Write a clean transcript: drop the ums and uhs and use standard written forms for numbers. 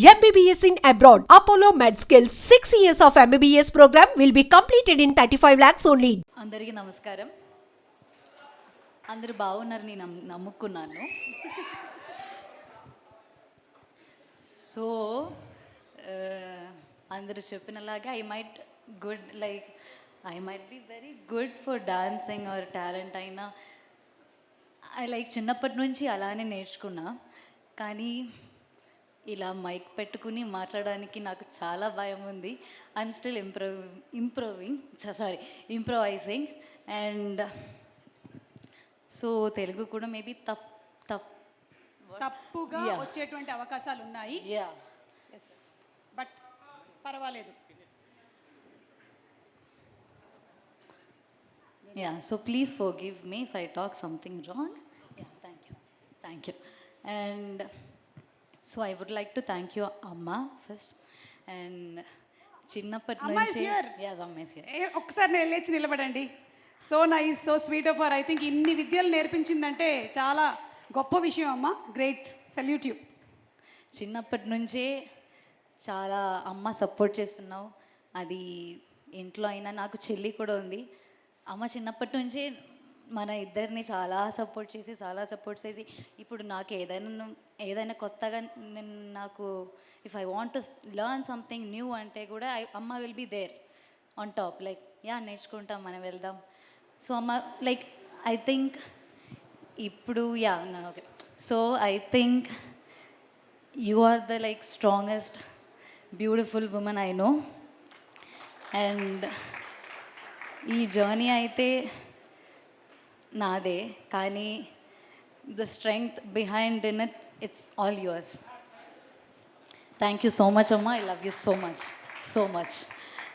MBBS in abroad. Apollo MedSkills 6 years of MBBS program will be completed in 35 lakhs only. అందరికీ నమస్కారం. అందరూ బాగున్నారని నమ్ముకున్నాను. సో అందరూ చెప్పినలాగా I might be very good for dancing or talent అయినా చిన్నప్పటి నుంచి అలానే నేర్చుకున్నా. కానీ ఇలా మైక్ పెట్టుకుని మాట్లాడడానికి నాకు చాలా భయం ఉంది. I'm still improvising and so Telugu కూడా మేబీ తప్పుగా వచ్చేటువంటి అవకాశాలు ఉన్నాయి. బట్ పర్వాలేదు. So please forgive me if I talk something wrong. Thank you. And so I would like to thank you Amma first. And చిన్నప్పటి నుంచి ఒక్కసారి లేచి నిలబడండి. So nice, so sweet of her. I think ఇన్ని విద్యలు నేర్పించిందంటే చాలా గొప్ప విషయం అమ్మ. Great, salute you. చిన్నప్పటి నుంచే చాలా అమ్మ సపోర్ట్ చేస్తున్నావు. అది ఇంట్లో అయినా, నాకు చెల్లి కూడా ఉంది. అమ్మ చిన్నప్పటి నుంచే మన ఇద్దరిని చాలా సపోర్ట్ చేసి ఇప్పుడు నాకు ఏదైనా కొత్తగా నాకు if I want to learn something new అంటే కూడా అమ్మ will be there on top. నేర్చుకుంటాం, మనం వెళ్దాం. సో అమ్మ ఐ థింక్ ఇప్పుడు okay. So I think you are the strongest beautiful women I know. And ఈ జర్నీ అయితే నాదే, కానీ the strength behind in it's all yours. Thank you so much అమ్మ. I love you so much.